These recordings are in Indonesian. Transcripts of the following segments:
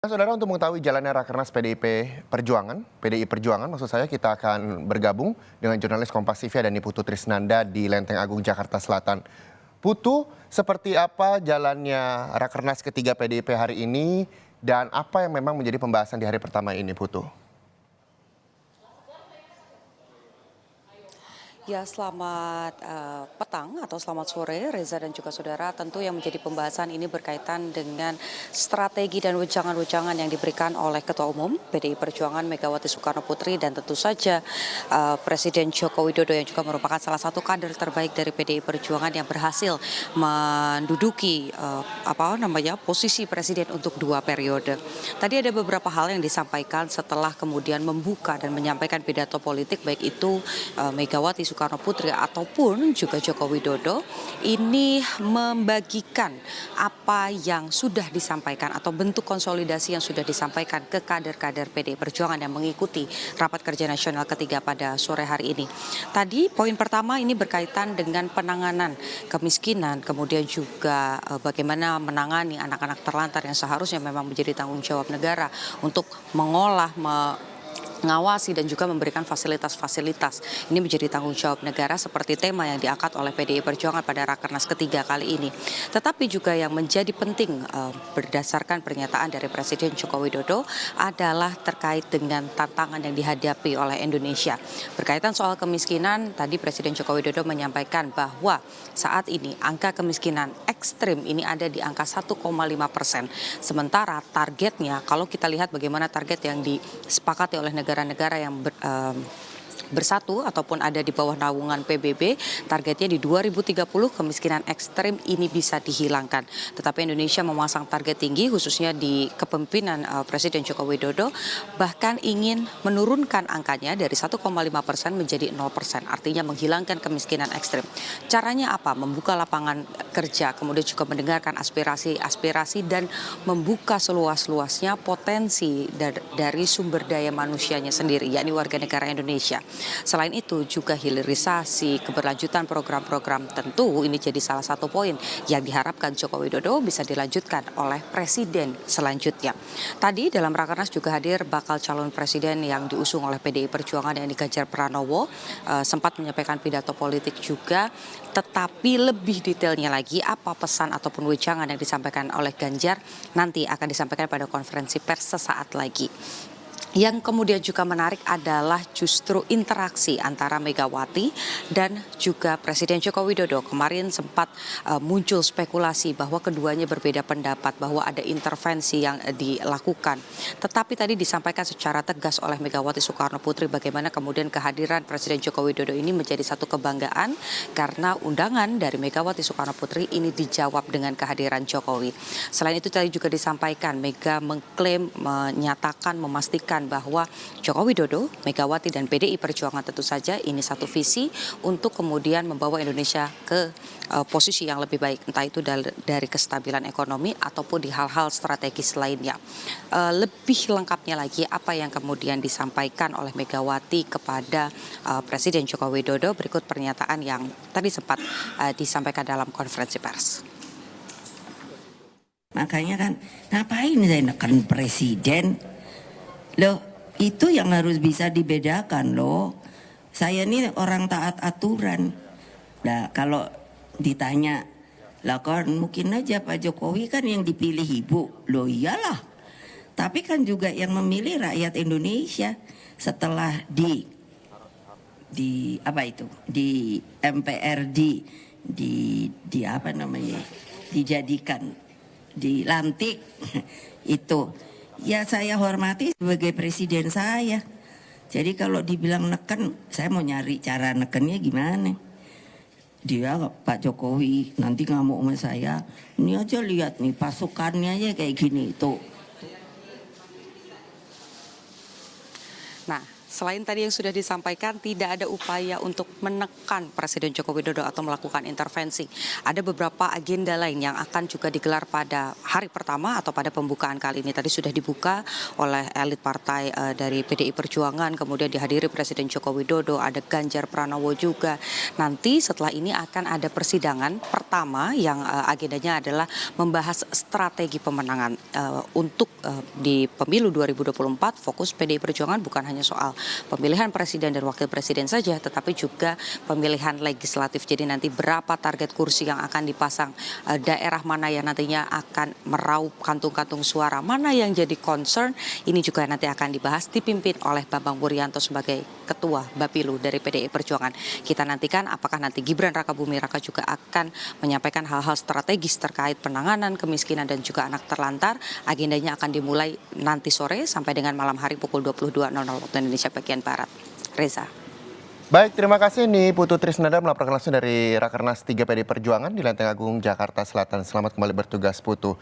Nah, Saudara, untuk mengetahui jalannya Rakernas PDI Perjuangan maksud saya, kita akan bergabung dengan jurnalis Kompas TV dan Putu Trisnanda di Lenteng Agung, Jakarta Selatan. Putu, seperti apa jalannya Rakernas ketiga PDIP hari ini dan apa yang memang menjadi pembahasan di hari pertama ini, Putu? Ya, selamat petang atau selamat sore Reza dan juga saudara. Tentu yang menjadi pembahasan ini berkaitan dengan strategi dan wejangan-wejangan yang diberikan oleh Ketua Umum PDI Perjuangan Megawati Soekarno Putri dan tentu saja Presiden Joko Widodo yang juga merupakan salah satu kader terbaik dari PDI Perjuangan yang berhasil menduduki posisi presiden untuk 2 periode. Tadi ada beberapa hal yang disampaikan setelah kemudian membuka dan menyampaikan pidato politik, baik itu Megawati Soekarno Putri ataupun juga Joko Widodo, ini membagikan apa yang sudah disampaikan atau bentuk konsolidasi yang sudah disampaikan ke kader-kader PDI Perjuangan yang mengikuti rapat kerja nasional ketiga pada sore hari ini. Tadi poin pertama ini berkaitan dengan penanganan kemiskinan, kemudian juga bagaimana menangani anak-anak terlantar yang seharusnya memang menjadi tanggung jawab negara untuk mengolah, mengawasi dan juga memberikan fasilitas-fasilitas. Ini menjadi tanggung jawab negara seperti tema yang diangkat oleh PDI Perjuangan pada Rakernas ketiga kali ini. Tetapi juga yang menjadi penting berdasarkan pernyataan dari Presiden Joko Widodo adalah terkait dengan tantangan yang dihadapi oleh Indonesia. Berkaitan soal kemiskinan, tadi Presiden Joko Widodo menyampaikan bahwa saat ini angka kemiskinan ekstrim ini ada di angka 1,5%. Sementara targetnya, kalau kita lihat bagaimana target yang disepakati oleh negara-negara yang bersatu ataupun ada di bawah naungan PBB, targetnya di 2030 kemiskinan ekstrim ini bisa dihilangkan. Tetapi Indonesia memasang target tinggi khususnya di kepemimpinan Presiden Joko Widodo, bahkan ingin menurunkan angkanya dari 1,5% menjadi 0%, artinya menghilangkan kemiskinan ekstrim. Caranya apa? Membuka lapangan kerja, kemudian juga mendengarkan aspirasi dan membuka seluas-luasnya potensi dari sumber daya manusianya sendiri, yakni warga negara Indonesia. Selain itu juga hilirisasi, keberlanjutan program-program, tentu ini jadi salah satu poin yang diharapkan Joko Widodo bisa dilanjutkan oleh presiden selanjutnya. Tadi dalam Rakernas juga hadir bakal calon presiden yang diusung oleh PDI Perjuangan, yang Ganjar Pranowo, sempat menyampaikan pidato politik juga, tetapi lebih detailnya lagi apa pesan ataupun wejangan yang disampaikan oleh Ganjar nanti akan disampaikan pada konferensi pers sesaat lagi. Yang kemudian juga menarik adalah justru interaksi antara Megawati dan juga Presiden Joko Widodo. Kemarin sempat muncul spekulasi bahwa keduanya berbeda pendapat, bahwa ada intervensi yang dilakukan. Tetapi tadi disampaikan secara tegas oleh Megawati Soekarno Putri bagaimana kemudian kehadiran Presiden Joko Widodo ini menjadi satu kebanggaan karena undangan dari Megawati Soekarno Putri ini dijawab dengan kehadiran Jokowi. Selain itu tadi juga disampaikan Mega mengklaim, menyatakan, memastikan bahwa Joko Widodo, Megawati dan PDI Perjuangan tentu saja ini satu visi untuk kemudian membawa Indonesia ke posisi yang lebih baik, entah itu dari kestabilan ekonomi ataupun di hal-hal strategis lainnya. Lebih lengkapnya lagi apa yang kemudian disampaikan oleh Megawati kepada Presiden Joko Widodo, berikut pernyataan yang tadi sempat disampaikan dalam konferensi pers. Makanya kan ngapain saya neken presiden? Loh, itu yang harus bisa dibedakan loh. Saya ini orang taat aturan. Nah, kalau ditanya, lah kan mungkin aja Pak Jokowi kan yang dipilih ibu. Loh iyalah. Tapi kan juga yang memilih rakyat Indonesia setelah di MPR dijadikan, dilantik itu. Ya saya hormati sebagai presiden saya. Jadi kalau dibilang neken, saya mau nyari cara nekennya gimana. Dia Pak Jokowi nanti ngamuk sama saya. Ini aja lihat nih pasukannya aja kayak gini tuh. Nah, Selain tadi yang sudah disampaikan, tidak ada upaya untuk menekan Presiden Joko Widodo atau melakukan intervensi. Ada beberapa agenda lain yang akan juga digelar pada hari pertama atau pada pembukaan kali ini. Tadi sudah dibuka oleh elit partai dari PDI Perjuangan, kemudian dihadiri Presiden Joko Widodo, ada Ganjar Pranowo juga. Nanti setelah ini akan ada persidangan pertama yang agendanya adalah membahas strategi pemenangan untuk di pemilu 2024. Fokus PDI Perjuangan bukan hanya soal pemilihan presiden dan wakil presiden saja, tetapi juga pemilihan legislatif. Jadi nanti berapa target kursi yang akan dipasang, daerah mana yang nantinya akan meraup kantung-kantung suara, mana yang jadi concern, ini juga nanti akan dibahas dipimpin oleh Bambang Wuryanto sebagai Ketua Bapilu dari PDI Perjuangan. Kita nantikan apakah nanti Gibran Rakabuming Raka juga akan menyampaikan hal-hal strategis terkait penanganan kemiskinan dan juga anak terlantar. Agendanya akan dimulai nanti sore sampai dengan malam hari pukul 22.00 waktu Indonesia bagian Barat. Reza. Baik, terima kasih nih Putu Trisnanda melaporkan langsung dari Rakernas 3 PDI Perjuangan di Lenteng Agung, Jakarta Selatan. Selamat kembali bertugas, Putu.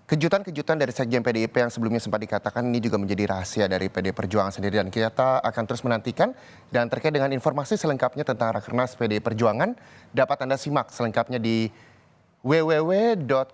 Kejutan-kejutan dari Sekjen PDIP yang sebelumnya sempat dikatakan ini juga menjadi rahasia dari PDI Perjuangan sendiri dan kita akan terus menantikan. Dan terkait dengan informasi selengkapnya tentang Rakernas PDI Perjuangan dapat Anda simak selengkapnya di www.kompas.tv.